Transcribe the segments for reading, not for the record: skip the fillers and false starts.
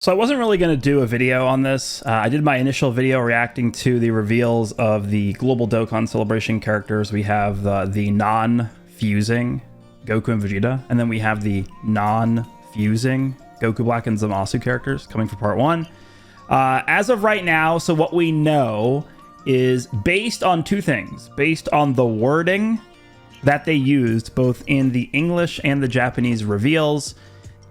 So I wasn't really going to do a video on this. I did my initial video reacting to the reveals of the Global Dokkan Celebration characters. We have the non-fusing Goku and Vegeta, and then we have the non-fusing Goku Black and Zamasu characters coming for part one. As of right now, so what we know is based on two things. Based on the wording that they used both in the English and the Japanese reveals,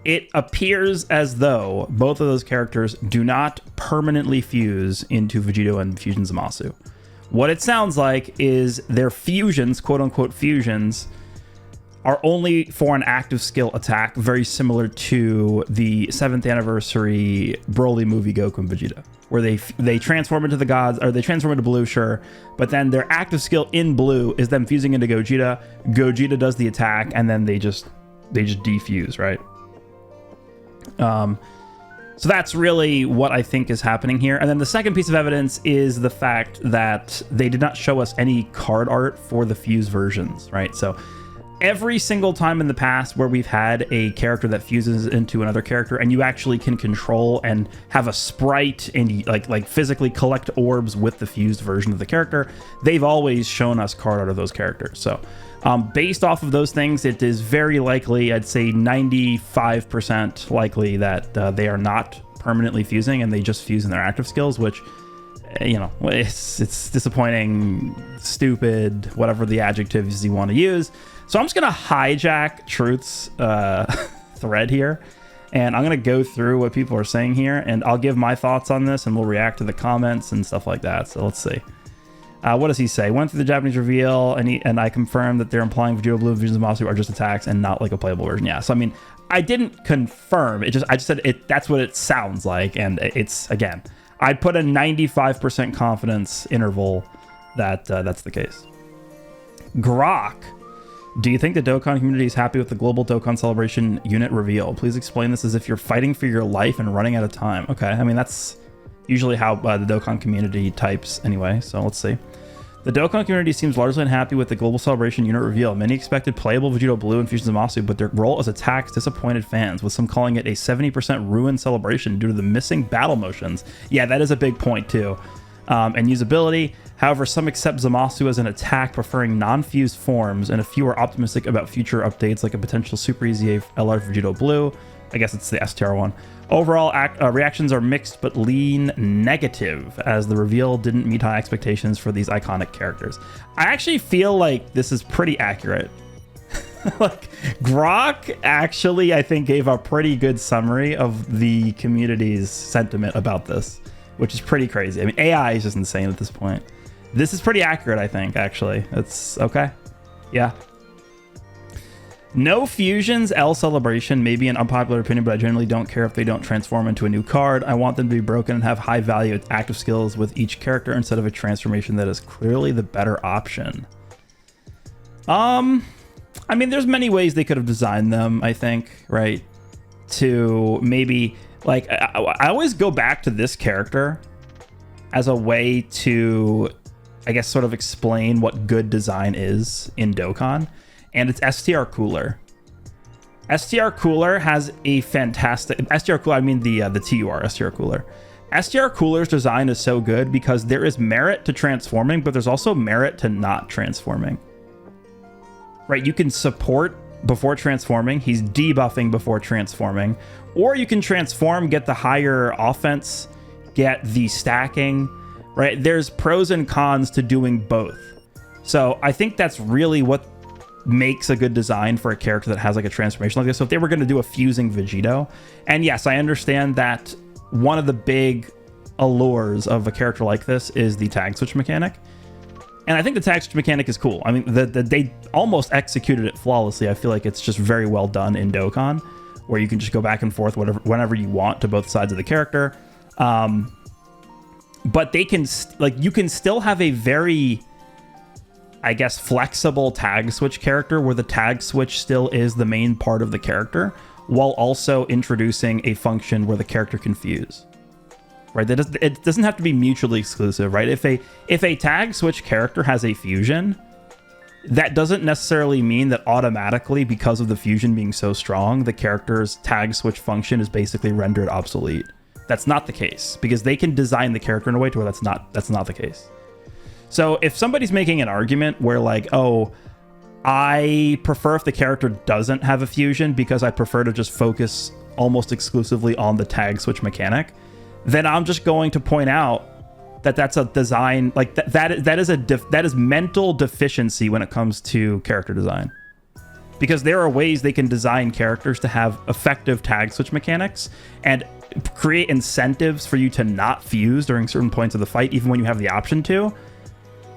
it appears as though both of those characters do not permanently fuse into Vegito and Fusion Zamasu. What it sounds like is their fusions, quote-unquote fusions, are only for an active skill attack, very similar to the 7th anniversary Broly movie Goku and Vegeta, where they transform into the gods, or they transform into Blue, sure, but then their active skill in Blue is them fusing into Gogeta. Gogeta does the attack, and then they just defuse, right? So that's really what I think is happening here. And then the second piece of evidence is the fact that they did not show us any card art for the fuse versions, right? So every single time in the past where we've had a character that fuses into another character and you actually can control and have a sprite and like physically collect orbs with the fused version of the character, they've always shown us card art of those characters. So based off of those things, it is very likely, I'd say 95% likely that they are not permanently fusing and they just fuse in their active skills, which, you know, it's disappointing, stupid, whatever the adjectives you want to use. So I'm just going to hijack Truth's thread here, and I'm going to go through what people are saying here, and I'll give my thoughts on this, and we'll react to the comments and stuff like that. So let's see. What does he say? Went through the Japanese reveal, and I confirmed that they're implying Vegeta Blue and Vegeta Zamasu are just attacks and not like a playable version. Yeah, so I mean, I didn't confirm. I just said it. That's what it sounds like, and it's, again, I'd put a 95% confidence interval that that's the case. Grok, do you think the Dokkan community is happy with the Global Dokkan Celebration unit reveal? Please explain this as if you're fighting for your life and running out of time. Okay, I mean, that's usually how the Dokkan community types anyway, so let's see. The Dokkan community seems largely unhappy with the Global Celebration unit reveal. Many expected playable Vegito Blue and Fusion Zamasu, but their role as attacks disappointed fans, with some calling it a 70% ruined celebration due to the missing battle motions. Yeah, that is a big point too. And usability. However, some accept Zamasu as an attack, preferring non-fused forms, and a few are optimistic about future updates like a potential Super Easy LR Vegito Blue. I guess it's the STR one. Overall, reactions are mixed but lean negative, as the reveal didn't meet high expectations for these iconic characters. I actually feel like this is pretty accurate. Like, Grok actually, I think, gave a pretty good summary of the community's sentiment about this, which is pretty crazy. I mean, AI is just insane at this point. This is pretty accurate, I think, actually. It's okay. Yeah. No fusions, L celebration may be an unpopular opinion, but I generally don't care if they don't transform into a new card. I want them to be broken and have high value active skills with each character instead of a transformation that is clearly the better option. I mean, there's many ways they could have designed them, I think, right? To maybe, like, I always go back to this character as a way to, I guess, sort of explain what good design is in Dokkan. And it's STR Cooler. STR Cooler has a fantastic... STR Cooler, I mean the TUR, STR Cooler. STR Cooler's design is so good because there is merit to transforming, but there's also merit to not transforming. Right, you can support before transforming. He's debuffing before transforming. Or you can transform, get the higher offense, get the stacking, right? There's pros and cons to doing both. So I think that's really what makes a good design for a character that has like a transformation like this. So if they were going to do a fusing Vegito, and yes, I understand that one of the big allures of a character like this is the tag switch mechanic. And I think the tag switch mechanic is cool. I mean, they almost executed it flawlessly. I feel like it's just very well done in Dokkan, where you can just go back and forth whenever you want to both sides of the character. But they can, like, you can still have a very, I guess, flexible tag switch character where the tag switch still is the main part of the character, while also introducing a function where the character can fuse. Right? It doesn't have to be mutually exclusive, right? If a tag switch character has a fusion, that doesn't necessarily mean that automatically, because of the fusion being so strong, the character's tag switch function is basically rendered obsolete. That's not the case, because they can design the character in a way to where that's not the case. So if somebody's making an argument where like, oh, I prefer if the character doesn't have a fusion because I prefer to just focus almost exclusively on the tag switch mechanic, then I'm just going to point out that that's a design, like that is mental deficiency when it comes to character design. Because there are ways they can design characters to have effective tag switch mechanics and create incentives for you to not fuse during certain points of the fight, even when you have the option to,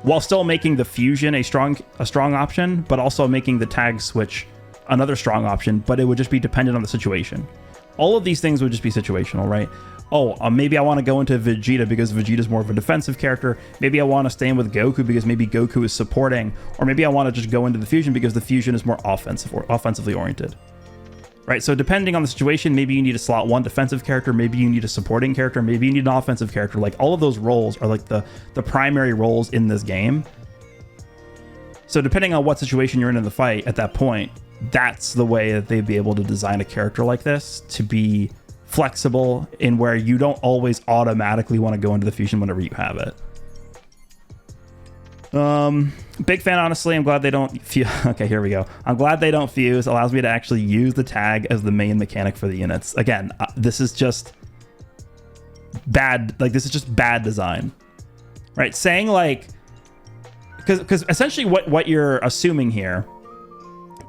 while still making the fusion a strong option, but also making the tag switch another strong option, but it would just be dependent on the situation. All of these things would just be situational, right? Oh, maybe I want to go into Vegeta because Vegeta's more of a defensive character. Maybe I want to stay in with Goku because maybe Goku is supporting, or maybe I want to just go into the fusion because the fusion is more offensive or offensively oriented. Right, so depending on the situation, maybe you need a slot 1 defensive character, maybe you need a supporting character, maybe you need an offensive character. Like, all of those roles are like the primary roles in this game. So depending on what situation you're in the fight at that point, that's the way that they'd be able to design a character like this to be flexible in where you don't always automatically want to go into the fusion whenever you have it. Big fan, honestly. I'm glad they don't fuse. Okay, here we go. I'm glad they don't fuse. Allows me to actually use the tag as the main mechanic for the units. Again, this is just bad. Like, this is just bad design, right? Saying like, because essentially what you're assuming here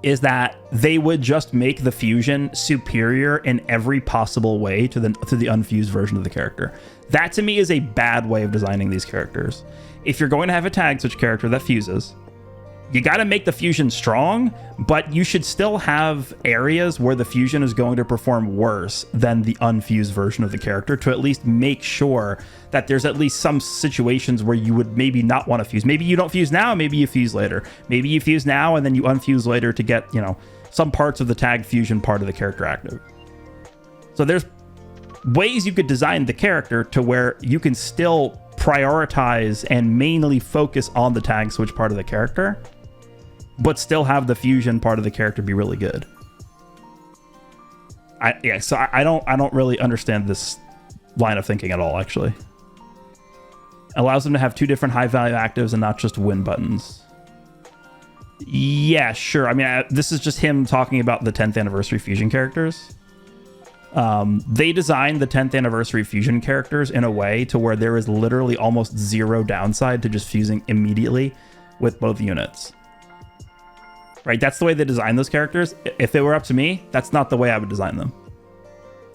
is that they would just make the fusion superior in every possible way to the unfused version of the character. That to me is a bad way of designing these characters. If you're going to have a tag switch character that fuses, you got to make the fusion strong, but you should still have areas where the fusion is going to perform worse than the unfused version of the character, to at least make sure that there's at least some situations where you would maybe not want to fuse. Maybe you don't fuse now, maybe you fuse later. Maybe you fuse now and then you unfuse later to get, you know, some parts of the tag fusion part of the character active. So there's ways you could design the character to where you can still prioritize and mainly focus on the tag switch part of the character, but still have the fusion part of the character be really good. So I don't really understand this line of thinking at all, actually. Allows them to have 2 different high value actives and not just win buttons. Yeah, sure. I mean, this is just him talking about the 10th anniversary fusion characters. They designed the 10th anniversary fusion characters in a way to where there is literally almost 0 downside to just fusing immediately with both units. Right? That's the way they designed those characters. If it were up to me, that's not the way I would design them.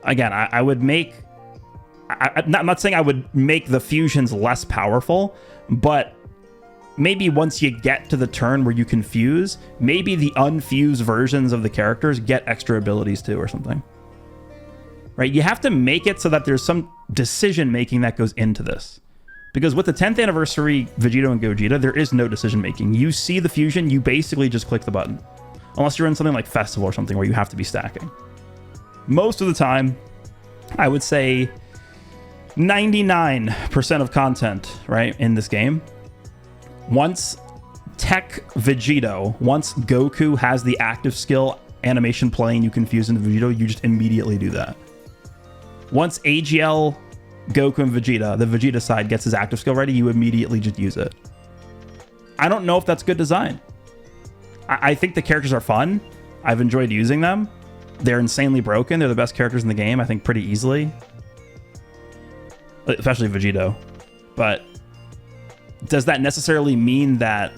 Again, I would make... I'm not saying I would make the fusions less powerful, but maybe once you get to the turn where you can fuse, maybe the unfused versions of the characters get extra abilities too or something. Right? You have to make it so that there's some decision making that goes into this. Because with the 10th anniversary Vegito and Gogeta, there is no decision making. You see the fusion, you basically just click the button. Unless you're in something like Festival or something where you have to be stacking. Most of the time, I would say 99% of content, right, in this game, once Tech Vegito, once Goku has the active skill animation playing, you can fuse into Vegito, you just immediately do that. Once AGL, Goku, and Vegeta, the Vegeta side, gets his active skill ready, you immediately just use it. I don't know if that's good design. I think the characters are fun. I've enjoyed using them. They're insanely broken. They're the best characters in the game, I think, pretty easily. Especially Vegito. But does that necessarily mean that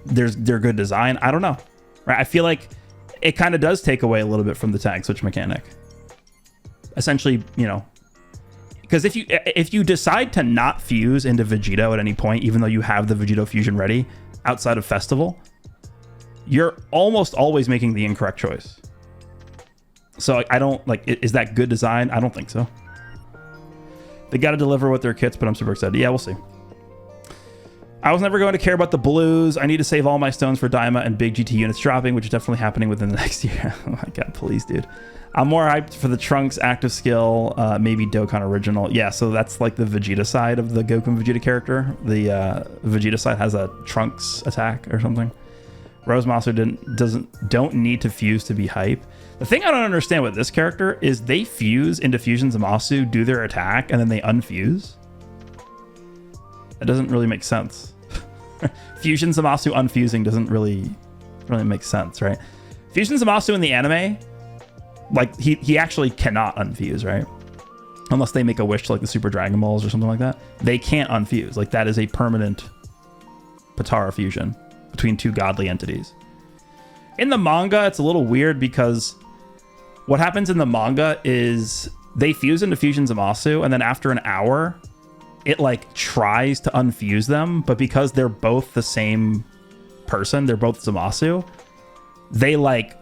they're good design? I don't know. Right? I feel like it kind of does take away a little bit from the tag switch mechanic. Essentially, you know, because if you decide to not fuse into Vegito at any point, even though you have the Vegito fusion ready outside of Festival, you're almost always making the incorrect choice. So I don't like, is that good design? I don't think so. They got to deliver with their kits, but I'm super excited. Yeah, we'll see. I was never going to care about the blues. I need to save all my stones for Daima and big GT units dropping, which is definitely happening within the next year. Oh my god, please, dude. I'm more hyped for the Trunks active skill, maybe Dokkan original. Yeah, so that's like the Vegeta side of the Goku and Vegeta character. The Vegeta side has a Trunks attack or something. Rose Monster don't need to fuse to be hype. The thing I don't understand with this character is they fuse into Fusion Zamasu, do their attack, and then they unfuse. That doesn't really make sense. Fusion Zamasu unfusing doesn't really make sense, right? Fusion Zamasu in the anime, like he actually cannot unfuse, right? Unless they make a wish to like the Super Dragon Balls or something like that. They can't unfuse. Like that is a permanent Potara fusion between two godly entities. In the manga, it's a little weird because what happens in the manga is they fuse into Fusion Zamasu, and then after an hour, it like tries to unfuse them, but because they're both the same person, they're both Zamasu, they like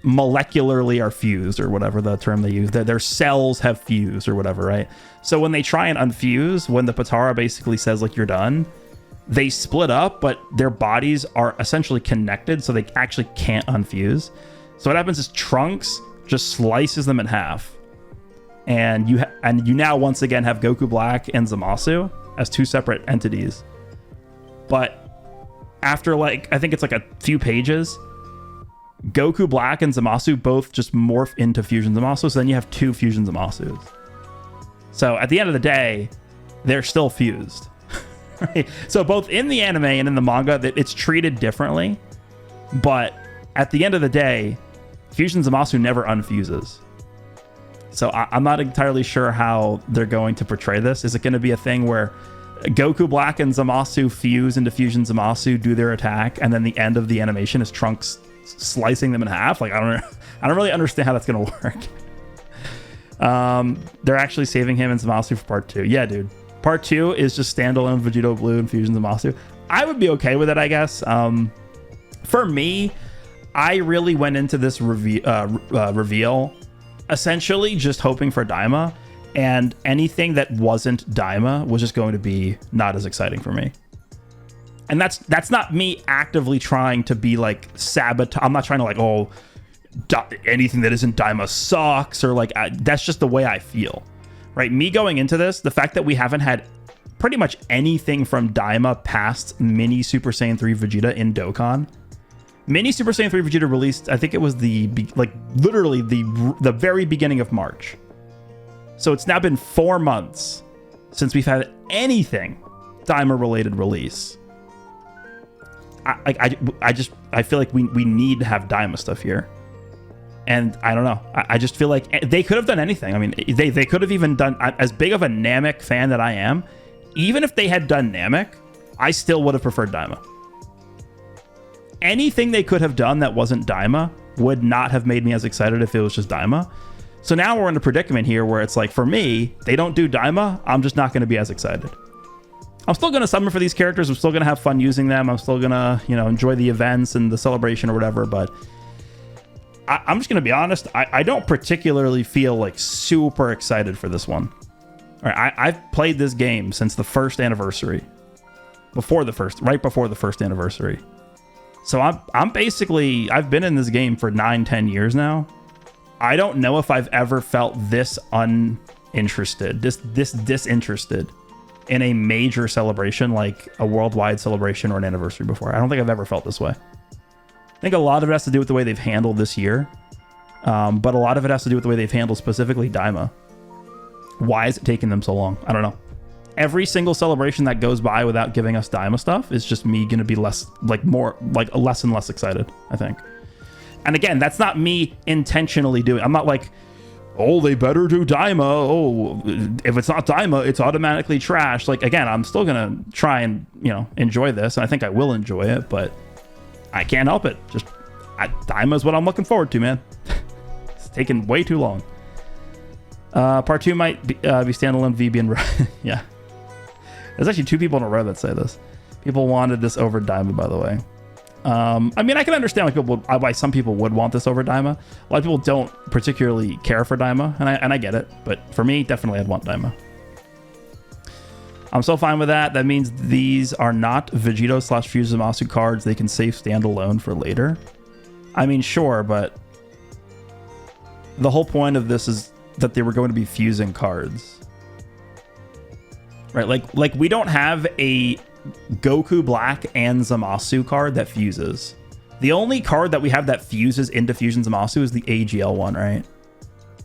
molecularly are fused, or whatever the term they use. Their cells have fused or whatever, right? So when they try and unfuse, when the Potara basically says like you're done, they split up, but their bodies are essentially connected, so they actually can't unfuse. So what happens is Trunks just slices them in half, and you now once again have Goku Black and Zamasu as two separate entities. But after like I think it's like a few pages, Goku Black and Zamasu both just morph into Fusion Zamasu, so then you have two Fusion Zamasus. So at the end of the day, they're still fused. Right? So both in the anime and in the manga, it's treated differently, but at the end of the day, Fusion Zamasu never unfuses. So I'm not entirely sure how they're going to portray this. Is it going to be a thing where Goku Black and Zamasu fuse into Fusion Zamasu, do their attack, and then the end of the animation is Trunks slicing them in half? Like I don't really understand how that's going to work. They're actually saving him and Zamasu for part 2. Yeah, dude. Part 2 is just standalone Vegito Blue and Fusion Zamasu. I would be okay with it, I guess. For me, I really went into this reveal essentially just hoping for Daima, and anything that wasn't Daima was just going to be not as exciting for me. And that's not me actively trying to be like sabotage. I'm not trying to like, anything that isn't Daima sucks, or like that's just the way I feel. Right, me going into this, the fact that we haven't had pretty much anything from Daima past Mini Super Saiyan 3 Vegeta in Dokkan. Mini Super Saiyan 3 Vegeta released, I think it was literally the very beginning of March. So it's now been 4 months since we've had anything Daima related release. I feel like we need to have Daima stuff here. And I don't know. I just feel like they could have done anything. I mean, they could have even done, as big of a Namek fan that I am, even if they had done Namek, I still would have preferred Daima. Anything they could have done that wasn't Daima would not have made me as excited if it was just Daima. So now we're in a predicament here where it's like, for me, they don't do Daima, I'm just not going to be as excited. I'm still going to summon for these characters. I'm still going to have fun using them. I'm still going to, enjoy the events and the celebration or whatever, but I'm just going to be honest. I don't particularly feel like super excited for this one. All right, I've played this game since the first anniversary, right before the first anniversary. So I'm basically, I've been in this game for 9-10 years now. I don't know if I've ever felt this uninterested, this disinterested in a major celebration, like a worldwide celebration or an anniversary before. I don't think I've ever felt this way. I think a lot of it has to do with the way they've handled this year, but a lot of it has to do with the way they've handled specifically Daima. Why is it taking them so long? I don't know. Every single celebration that goes by without giving us Daima stuff is just me going to be less and less excited, I think. And again, that's not me intentionally doing. I'm not like, oh, they better do Daima. Oh, if it's not Daima, it's automatically trash. Like, again, I'm still going to try and, enjoy this. And I think I will enjoy it, but I can't help it. Just Daima is what I'm looking forward to, man. It's taking way too long. Part 2 might be standalone VB and yeah. There's actually 2 people in a row that say this. People wanted this over Daima, by the way. I mean, I can understand why some people would want this over Daima. A lot of people don't particularly care for Daima, and I get it. But for me, definitely I'd want Daima. I'm so fine with that. That means these are not Vegito/Fusion Zamasu cards. They can save standalone for later. I mean, sure, but the whole point of this is that they were going to be fusing cards. Right? Like we don't have a Goku Black and Zamasu card that fuses. The only card that we have that fuses into Fusion Zamasu is the AGL one, right?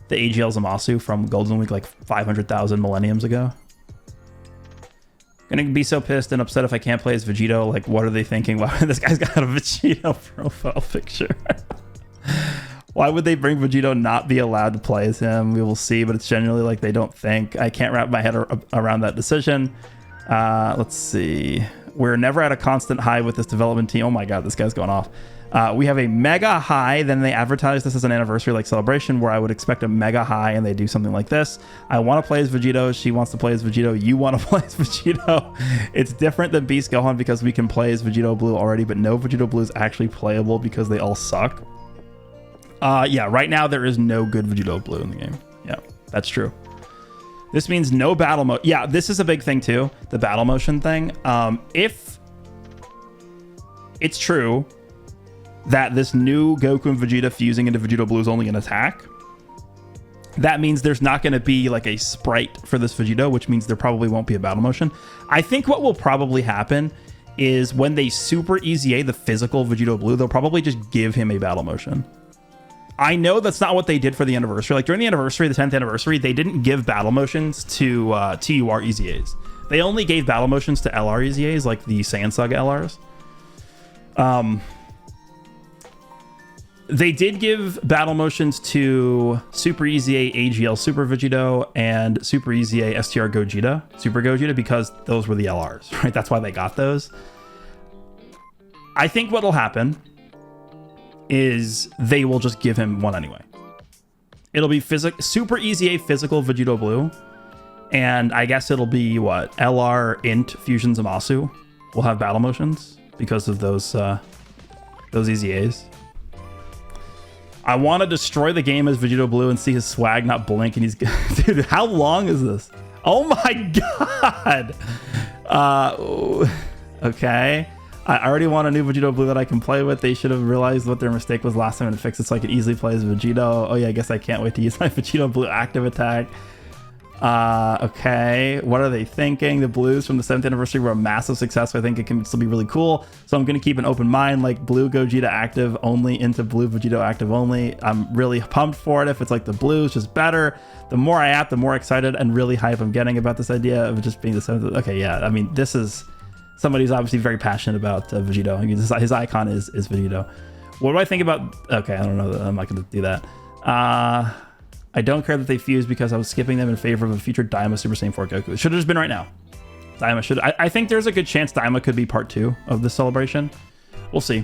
The AGL Zamasu from Golden Week like 500,000 millenniums ago. Gonna be so pissed and upset if I can't play as Vegito. Like, what are they thinking? Wow, this guy's got a Vegito profile picture. Why would they bring Vegito not be allowed to play as him? We will see, but it's generally like they don't think. I can't wrap my head around that decision. Let's see. We're never at a constant high with this development team. Oh my god, this guy's going off. We have a mega high, then they advertise this as an anniversary like celebration where I would expect a mega high and they do something like this. I want to play as Vegito, she wants to play as Vegito, you want to play as Vegito. It's different than Beast Gohan because we can play as Vegito Blue already, but no Vegito Blue is actually playable because they all suck. Yeah, right now there is no good Vegito Blue in the game. Yeah, that's true. This means no battle mode. Yeah, this is a big thing too, the battle motion thing. If it's true that this new Goku and Vegeta fusing into Vegito Blue is only an attack, that means there's not going to be like a sprite for this Vegito, which means there probably won't be a battle motion. I think what will probably happen is when they Super EZA the physical Vegito Blue, they'll probably just give him a battle motion. I know that's not what they did for the anniversary. Like during the anniversary, the 10th anniversary, they didn't give battle motions to TUR EZAs. They only gave battle motions to LR EZAs, like the Saiyan Saga LRs. They did give battle motions to Super EZA AGL Super Vegito and Super EZA STR Gogeta, Super Gogeta, because those were the LRs, right? That's why they got those. I think what'll happen is they will just give him one anyway. It'll be Super EZA physical Vegito Blue, and I guess it'll be what, LR Int Fusion Zamasu will have battle motions because of those EZAs. I want to destroy the game as Vegito Blue and see his swag not blink, and he's dude, how long is this? Oh my god. Okay, I already want a new Vegito Blue that I can play with. They should have realized what their mistake was last time and fixed it so I could easily play as Vegito. Oh yeah, I guess I can't wait to use my Vegito Blue active attack. Okay, what are they thinking? The Blues from the 7th anniversary were a massive success, so I think it can still be really cool. So I'm going to keep an open mind, like Blue Gogeta active only into Blue Vegito active only. I'm really pumped for it. If it's like the Blues, just better. The more I app, the more excited and really hype I'm getting about this idea of it just being the 7th. Okay, yeah, I mean, this is somebody who's obviously very passionate about Vegito. I mean, his icon is Vegito. What do I think about... Okay, I don't know. I'm not going to do that. I don't care that they fuse because I was skipping them in favor of a future Daima Super Saiyan 4 Goku. It should have just been right now. Daima should... I think there's a good chance Daima could be part 2 of this celebration. We'll see.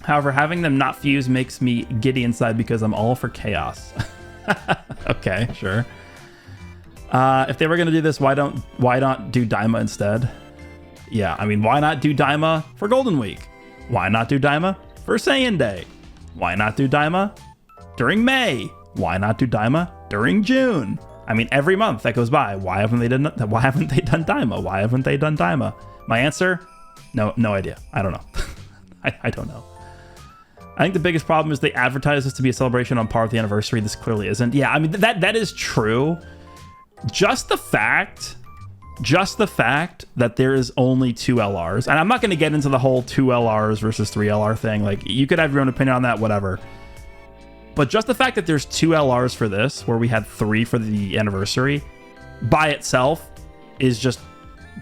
However, having them not fuse makes me giddy inside because I'm all for chaos. Okay, sure. If they were going to do this, why not do Daima instead? Yeah, I mean, why not do Daima for Golden Week? Why not do Daima for Saiyan Day? Why not do Daima during May? Why not do Daima during June? I mean, every month that goes by, why haven't they done Daima? Why haven't they done Daima? My answer, no idea. I don't know. I don't know. I think the biggest problem is they advertise this to be a celebration on par with the anniversary. This clearly isn't. Yeah, I mean, that is true. Just the fact that there is only 2 LRs, and I'm not going to get into the whole 2 LRs versus 3 LR thing. Like, you could have your own opinion on that, whatever. But just the fact that there's 2 LRs for this, where we had 3 for the anniversary, by itself is just...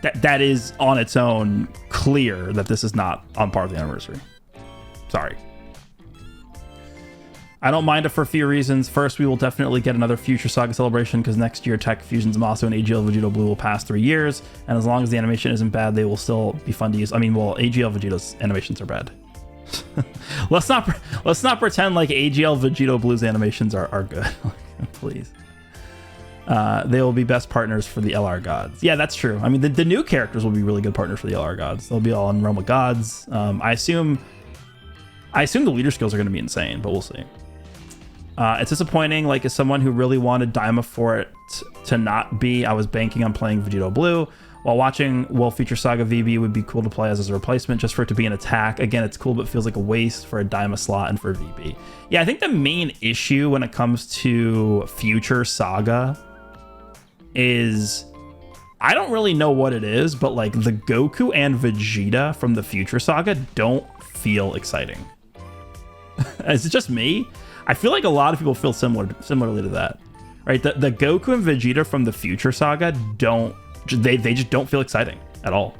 That is on its own clear that this is not on par with the anniversary. Sorry. I don't mind it for a few reasons. First, we will definitely get another Future Saga celebration because next year Tech Fusion Zamasu and AGL Vegito Blue will pass 3 years, and as long as the animation isn't bad, they will still be fun to use. I mean, well, AGL Vegito's animations are bad. let's not pretend like AGL Vegito Blue's animations are good. Please. They will be best partners for the LR gods. Yeah, that's true. I mean, the new characters will be really good partners for the LR gods. They'll be all in Realm of Gods. I assume the leader skills are going to be insane, but we'll see. It's disappointing, like, as someone who really wanted Daima for it to not be, I was banking on playing Vegito Blue. While watching Future Saga VB would be cool to play as a replacement, just for it to be an attack. Again, it's cool, but feels like a waste for a Daima slot and for VB. Yeah, I think the main issue when it comes to Future Saga is... I don't really know what it is, but, like, the Goku and Vegeta from the Future Saga don't feel exciting. Is it just me? I feel like a lot of people feel similarly to that, right? The Goku and Vegeta from the Future Saga they just don't feel exciting at all.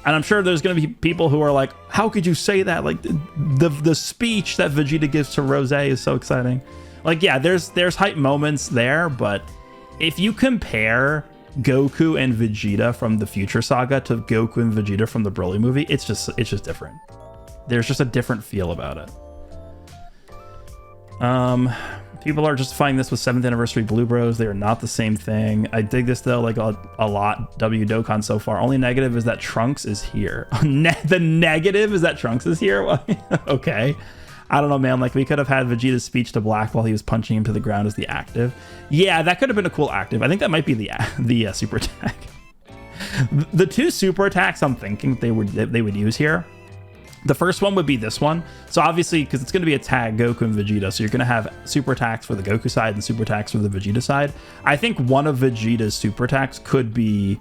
And I'm sure there's going to be people who are like, how could you say that? Like the speech that Vegeta gives to Rose is so exciting. Like, yeah, there's hype moments there, but if you compare Goku and Vegeta from the Future Saga to Goku and Vegeta from the Broly movie, it's just different. There's just a different feel about it. People are justifying this with 7th anniversary Blue Bros. They are not the same thing. I dig this though, like a lot. W Dokkan so far. Only negative is that Trunks is here. The negative is that Trunks is here. Okay. I don't know, man. Like, we could have had Vegeta's speech to Black while he was punching him to the ground as the active. Yeah, that could have been a cool active. I think that might be the super attack. The two super attacks I'm thinking they would use here. The first one would be this one. So obviously, because it's going to be a tag Goku and Vegeta, so you're going to have super attacks for the Goku side and super attacks for the Vegeta side. I think one of Vegeta's super attacks could be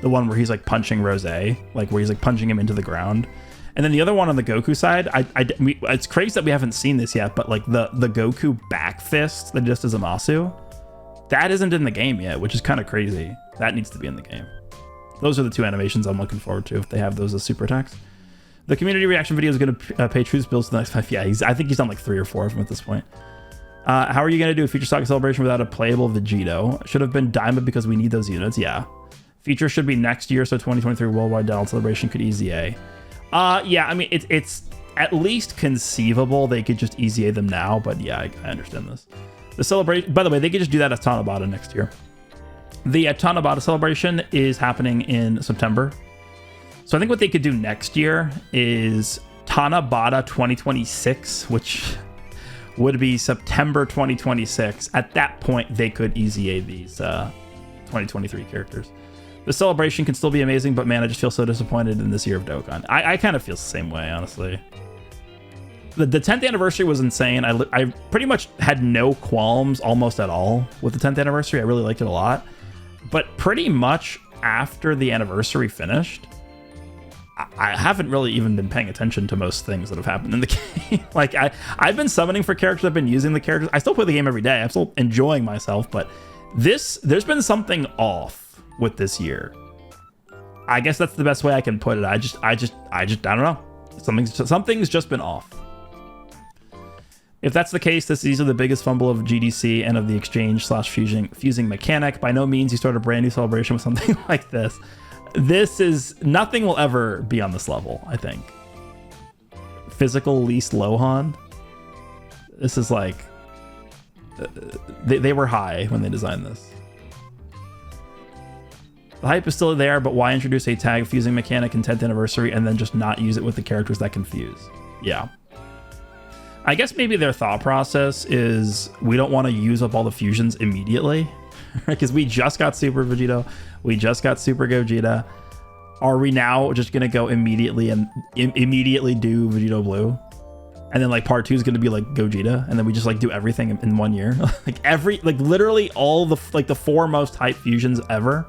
the one where he's like punching Rose, like where he's like punching him into the ground. And then the other one on the Goku side, it's crazy that we haven't seen this yet, but like the Goku back fist that just is Zamasu, that isn't in the game yet, which is kind of crazy. That needs to be in the game. Those are the two animations I'm looking forward to if they have those as super attacks. The community reaction video is going to pay Truth's bills for the next 5. Yeah, I think he's done like 3 or 4 of them at this point. How are you going to do a Future Saga celebration without a playable Vegito? Should have been Diamond because we need those units. Yeah. Future should be next year, so 2023 Worldwide Download Celebration could easy A. Yeah, I mean, it's at least conceivable they could just easy A them now, but yeah, I understand this. The celebration, by the way, they could just do that at Tanabata next year. The Tanabata celebration is happening in September. So I think what they could do next year is Tanabata 2026, which would be September 2026. At that point, they could easy A these 2023 characters. The celebration can still be amazing, but man, I just feel so disappointed in this year of Dokkan. I kind of feel the same way, honestly. The 10th anniversary was insane. I pretty much had no qualms almost at all with the 10th anniversary. I really liked it a lot. But pretty much after the anniversary finished, I haven't really even been paying attention to most things that have happened in the game. Like, I've been summoning for characters. I've been using the characters. I still play the game every day. I'm still enjoying myself. But there's been something off with this year. I guess that's the best way I can put it. I don't know. Something's just been off. If that's the case, this is easily the biggest fumble of GDC and of the exchange/fusing mechanic. By no means you start a brand new celebration with something like this. This is nothing will ever be on this level, I think. Physical least Lohan. This is like they were high when they designed this. The hype is still there, but why introduce a tag fusing mechanic in 10th anniversary and then just not use it with the characters that can fuse? Yeah. I guess maybe their thought process is we don't want to use up all the fusions immediately. Because we just got Super Vegito, we just got Super Gogeta. Are we now just gonna go immediately and immediately do Vegito Blue, and then like part 2 is gonna be like Gogeta, and then we just like do everything in 1 year? like literally all the the 4 most hype fusions ever,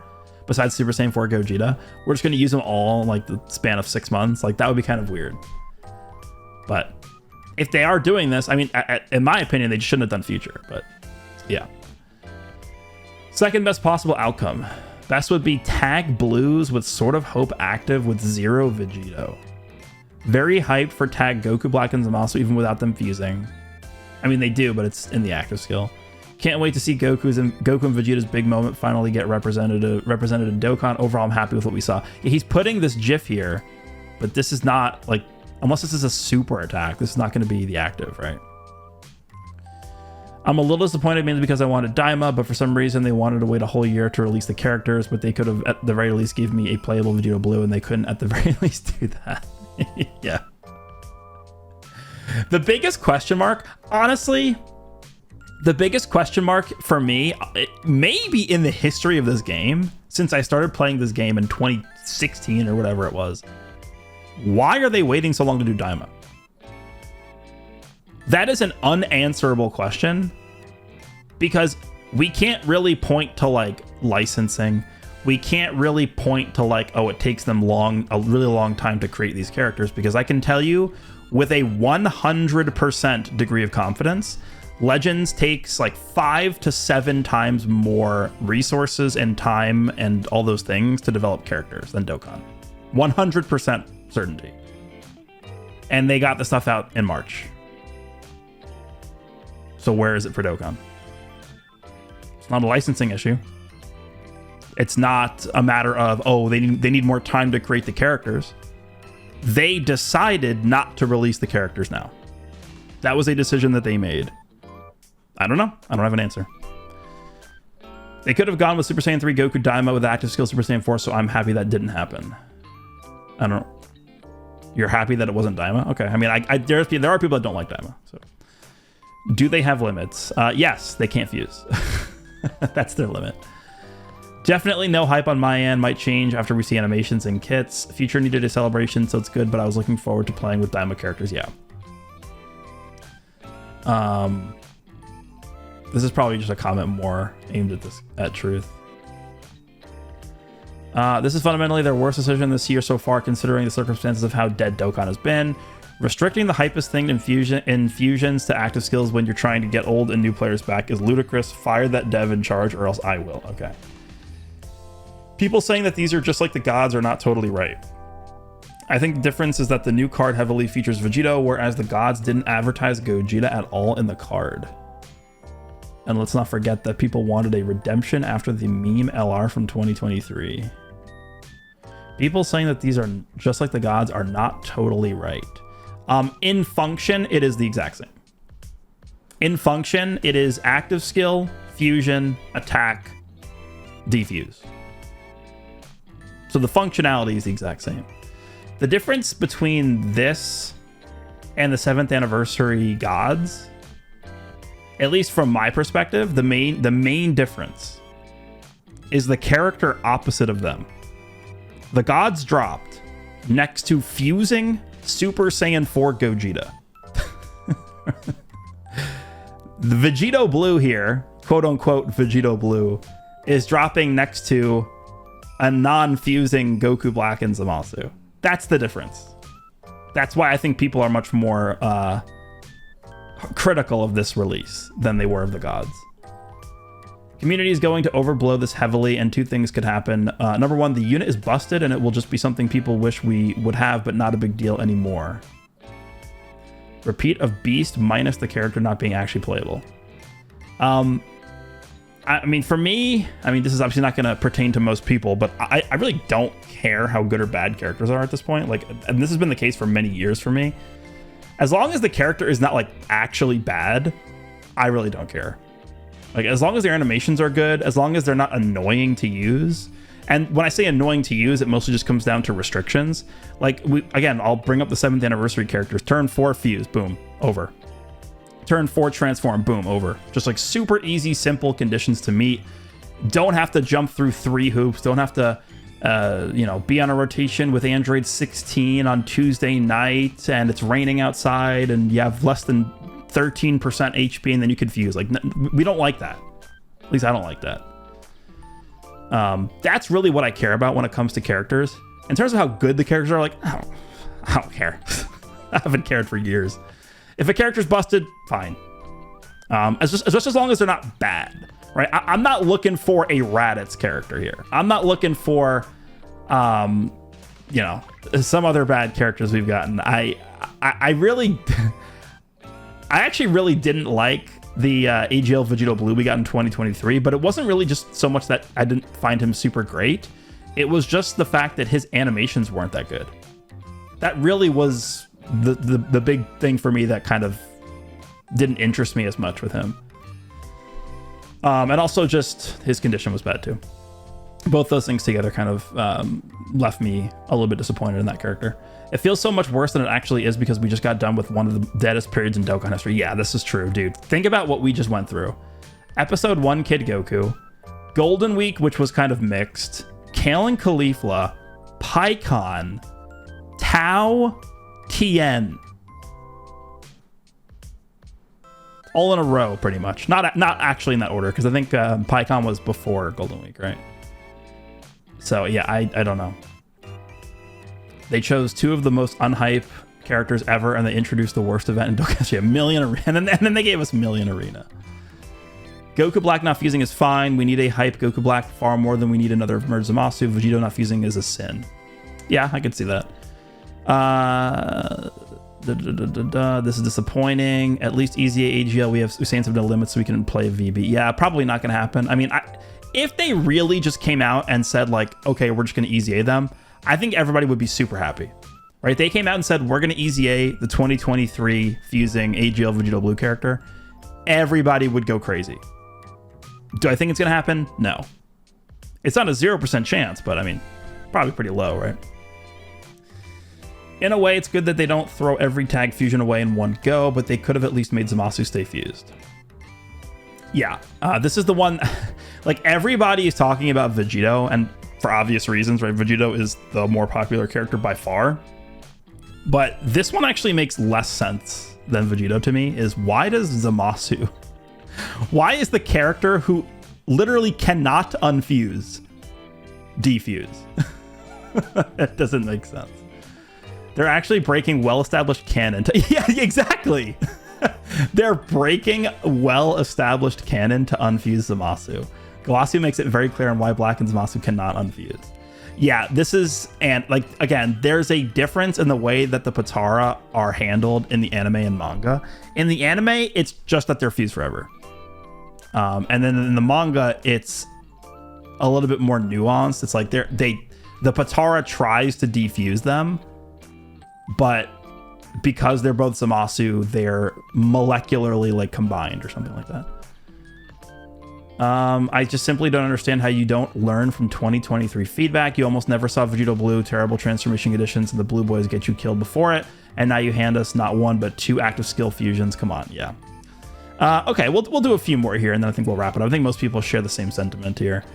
besides Super Saiyan 4 Gogeta, we're just gonna use them all in like the span of 6 months. Like, that would be kind of weird. But if they are doing this, I mean, in my opinion, they just shouldn't have done Future. But yeah. Second best possible outcome. Best would be tag blues with Sword of Hope active with 0 Vegito. Very hyped for tag Goku Black and Zamasu even without them fusing. I mean, they do, but it's in the active skill. Can't wait to see Goku and Vegeta's big moment finally get represented in Dokkan. Overall, I'm happy with what we saw. Yeah, he's putting this GIF here, but this is not like, unless this is a super attack, this is not going to be the active, right? I'm a little disappointed mainly because I wanted Daima, but for some reason they wanted to wait a whole year to release the characters, but they could have at the very least give me a playable Vegito Blue, and they couldn't at the very least do that. Yeah. The biggest question mark, honestly, the biggest question mark for me, maybe in the history of this game, since I started playing this game in 2016 or whatever it was, why are they waiting so long to do Daima? That is an unanswerable question, because we can't really point to like licensing. we can't really point to like, oh, it takes them a really long time to create these characters, because I can tell you with a 100% degree of confidence, Legends takes like 5 to 7 times more resources and time and all those things to develop characters than Dokkan. 100% certainty. And they got the stuff out in March. So where is it for Dokkan? It's not a licensing issue. It's not a matter of, oh, they need more time to create the characters. They decided not to release the characters now. That was a decision that they made. I don't know. I don't have an answer. They could have gone with Super Saiyan 3 Goku Daima with active skill Super Saiyan 4, so I'm happy that didn't happen. I don't know. You're happy that it wasn't Daima? Okay. I mean, there are people that don't like Daima. So, do they have limits? Yes, they can't fuse. That's their limit. Definitely no hype on my end. Might change after we see animations and kits. Future needed a celebration, so it's good, but I was looking forward to playing with Daima characters. Yeah. This is probably just a comment more aimed at truth. This is fundamentally their worst decision this year so far, considering the circumstances of how dead Dokkan has been. Restricting the hypest thing infusions to active skills when you're trying to get old and new players back is ludicrous. Fire that dev in charge, or else I will. Okay. People saying that these are just like the gods are not totally right. I think the difference is that the new card heavily features Vegito, whereas the gods didn't advertise Gogeta at all in the card. And let's not forget that people wanted a redemption after the meme LR from 2023. People saying that these are just like the gods are not totally right. In function, it is the exact same. In function, it is active skill, fusion, attack, defuse. So the functionality is the exact same. The difference between this and the 7th anniversary gods, at least from my perspective, the main difference is the character opposite of them. The gods dropped next to fusing Super Saiyan 4 Gogeta. The Vegito Blue here, quote unquote Vegito Blue, is dropping next to a non-fusing Goku Black and Zamasu. That's the difference. That's why I think people are much more critical of this release than they were of the gods. Community is going to overblow this heavily, and 2 things could happen. Number 1, the unit is busted and it will just be something people wish we would have, but not a big deal anymore. Repeat of Beast minus the character not being actually playable. I mean, for me, this is obviously not going to pertain to most people, but I really don't care how good or bad characters are at this point. Like, and this has been the case for many years for me. As long as the character is not like actually bad, I really don't care. Like, as long as their animations are good, as long as they're not annoying to use. And when I say annoying to use, it mostly just comes down to restrictions. Like, again, I'll bring up the 7th anniversary characters. Turn 4 fuse, boom, over. Turn 4 transform, boom, over. Just like super easy, simple conditions to meet. Don't have to jump through 3 hoops. Don't have to, be on a rotation with Android 16 on Tuesday night and it's raining outside and you have less than 13% HP and then you can fuse. Like, we don't like that. At least I don't like that. That's really what I care about when it comes to characters. In terms of how good the characters are, like, I don't care. I haven't cared for years. If a character's busted, fine. Just as long as they're not bad, right? I'm not looking for a Raditz character here. I'm not looking for, some other bad characters we've gotten. I actually really didn't like the AGL Vegito Blue we got in 2023, but it wasn't really just so much that I didn't find him super great. It was just the fact that his animations weren't that good. That really was the big thing for me that kind of didn't interest me as much with him. And also just his condition was bad too. Both those things together kind of left me a little bit disappointed in that character. It feels so much worse than it actually is because we just got done with one of the deadest periods in Dokkan history. Yeah, this is true, dude. Think about what we just went through. Episode 1, Kid Goku. Golden Week, which was kind of mixed. Kale and Caulifla. PyCon. Tao. Tien. All in a row, pretty much. Not actually in that order, because I think PyCon was before Golden Week, right? So yeah, I don't know. They chose two of the most unhype characters ever, and they introduced the worst event in Dokkan. Yeah, Million Arena, and then they gave us Million Arena. Goku Black not fusing is fine. We need a hype Goku Black far more than we need another Merge Zamasu. Vegito not fusing is a sin. Yeah, I could see that. This is disappointing. At least EZA AGL, we have Usain's have no limits, so we can play VB. Yeah, probably not going to happen. I mean, if they really just came out and said like, okay, we're just going to EZA them, I think everybody would be super happy, right? They came out and said, we're going to EZA the 2023 fusing AGL Vegito Blue character. Everybody would go crazy. Do I think it's going to happen? No. It's not a 0% chance, but I mean, probably pretty low, right? In a way, it's good that they don't throw every tag fusion away in one go, but they could have at least made Zamasu stay fused. Yeah, this is the one, like everybody is talking about Vegito, and for obvious reasons, right? Vegito is the more popular character by far. But this one actually makes less sense than Vegito to me, is why does Zamasu, why is the character who literally cannot unfuse, defuse? That doesn't make sense. They're actually breaking well-established canon. Yeah, exactly. They're breaking well-established canon to unfuse Zamasu. Galasu makes it very clear on why Black and Zamasu cannot unfuse. Yeah, this is, and like, again, there's a difference in the way that the Potara are handled in the anime and manga. In the anime, it's just that they're fused forever. And then in the manga, it's a little bit more nuanced. It's like the Potara tries to defuse them, but because they're both Zamasu, they're molecularly like combined or something like that. I just simply don't understand how you don't learn from 2023 feedback. You almost never saw Vegito Blue, terrible transformation conditions, and the Blue Boys get you killed before it. And now you hand us not one, but two active skill fusions. Come on, yeah. Okay, we'll do a few more here, and then I think we'll wrap it up. I think most people share the same sentiment here.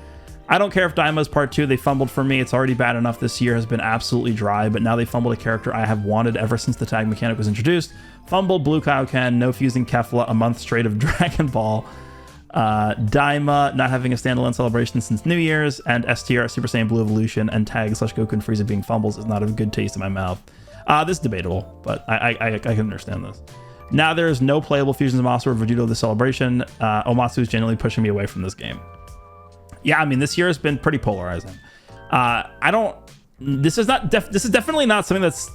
I don't care if Daima's part 2, they fumbled for me. It's already bad enough this year has been absolutely dry, but now they fumbled a character I have wanted ever since the tag mechanic was introduced. Fumbled Blue Kaioken, no fusing Kefla, a month straight of Dragon Ball. Daima not having a standalone celebration since New Year's, and STR Super Saiyan Blue Evolution and Tag / Goku and Frieza being fumbles is not a good taste in my mouth. This is debatable, but I can understand this. Now there's no playable fusions of Zamasu or Vegito this celebration. Omatsu is genuinely pushing me away from this game. Yeah, I mean, this year has been pretty polarizing. This is definitely not something that's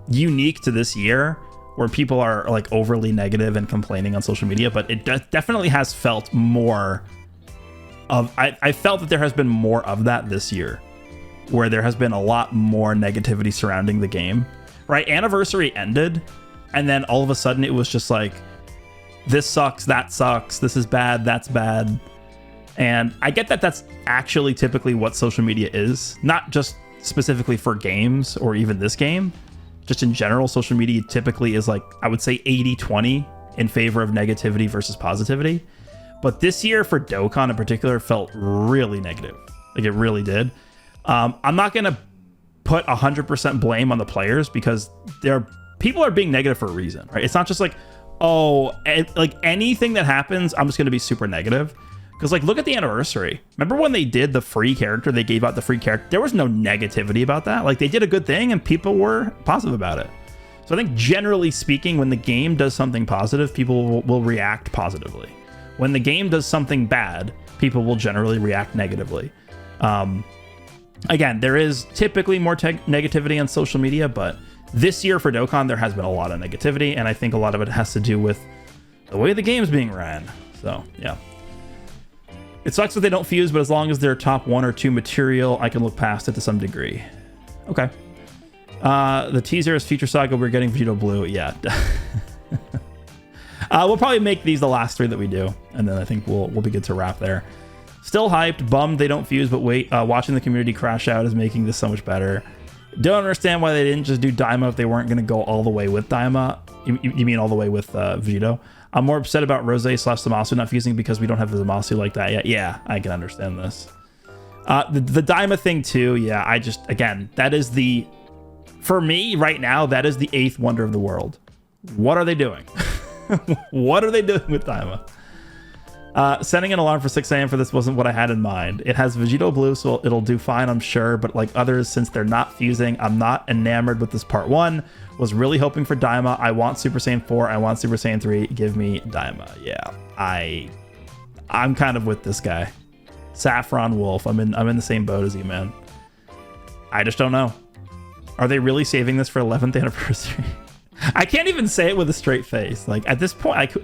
unique to this year, where people are like overly negative and complaining on social media, but it definitely has felt more of, I felt that there has been more of that this year, where there has been a lot more negativity surrounding the game, right? Anniversary ended, and then all of a sudden it was just like, this sucks, that sucks, this is bad, that's bad. And I get that that's actually typically what social media is, not just specifically for games or even this game. Just in general, social media typically is like, I would say 80-20 in favor of negativity versus positivity. But this year for Dokkan in particular felt really negative. Like it really did. I'm not going to put 100% blame on the players, because people are being negative for a reason, right? It's not just like, oh, like anything that happens, I'm just going to be super negative. Because, like, look at the anniversary. Remember when they did the free character? They gave out the free character. There was no negativity about that. Like, they did a good thing, and people were positive about it. So I think, generally speaking, when the game does something positive, people will react positively. When the game does something bad, people will generally react negatively. Again, there is typically more negativity on social media, but this year for Dokkan, there has been a lot of negativity, and I think a lot of it has to do with the way the game's being ran. So, yeah. It sucks that they don't fuse, but as long as they're top 1 or 2 material, I can look past it to some degree. Okay. The teaser is Future Saga. We're getting Vegito Blue. Yeah. We'll probably make these the last 3 that we do, and then I think we'll be good to wrap there. Still hyped. Bummed they don't fuse, but wait. Watching the community crash out is making this so much better. Don't understand why they didn't just do Daima if they weren't going to go all the way with Daima. You mean all the way with Vegito? I'm more upset about Rose / Zamasu not fusing because we don't have the Zamasu like that yet. Yeah, I can understand this. The Daima thing too, yeah, again, that is for me right now, that is the 8th wonder of the world. What are they doing? What are they doing with Daima? Setting an alarm for 6 a.m. for this wasn't what I had in mind. It has Vegito Blue, so it'll do fine, I'm sure, but like others, since they're not fusing, I'm not enamored with this part 1. Was really hoping for Daima. I want Super Saiyan 4. I want Super Saiyan 3. Give me Daima. Yeah, I'm kind of with this guy. Saffron Wolf. I'm in the same boat as you, man. I just don't know. Are they really saving this for 11th anniversary? I can't even say it with a straight face. Like at this point,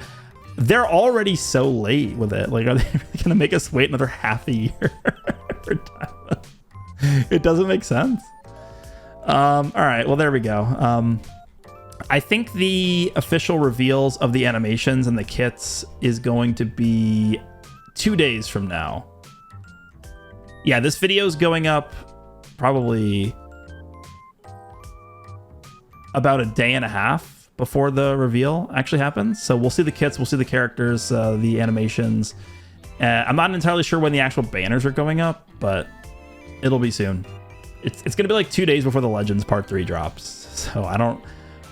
they're already so late with it. Like, are they really gonna make us wait another half a year for Daima? It doesn't make sense. All right, well, there we go. I think the official reveals of the animations and the kits is going to be 2 days from now. Yeah, this video is going up probably about a day and a half before the reveal actually happens. So we'll see the kits, we'll see the characters, the animations. I'm not entirely sure when the actual banners are going up, but it'll be soon. It's going to be like 2 days before the Legends Part 3 drops. So I don't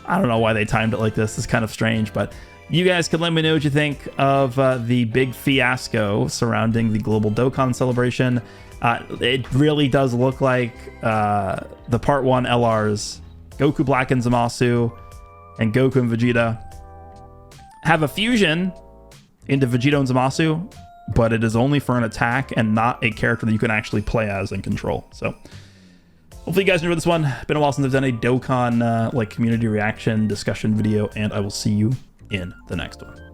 know why they timed it like this. It's kind of strange, but you guys can let me know what you think of the big fiasco surrounding the Global Dokkan celebration. It really does look like the Part 1 LRs, Goku Black and Zamasu, and Goku and Vegeta have a fusion into Vegito and Zamasu, but it is only for an attack and not a character that you can actually play as and control. So hopefully you guys enjoyed this one. Been a while since I've done a Dokkan like community reaction discussion video, and I will see you in the next one.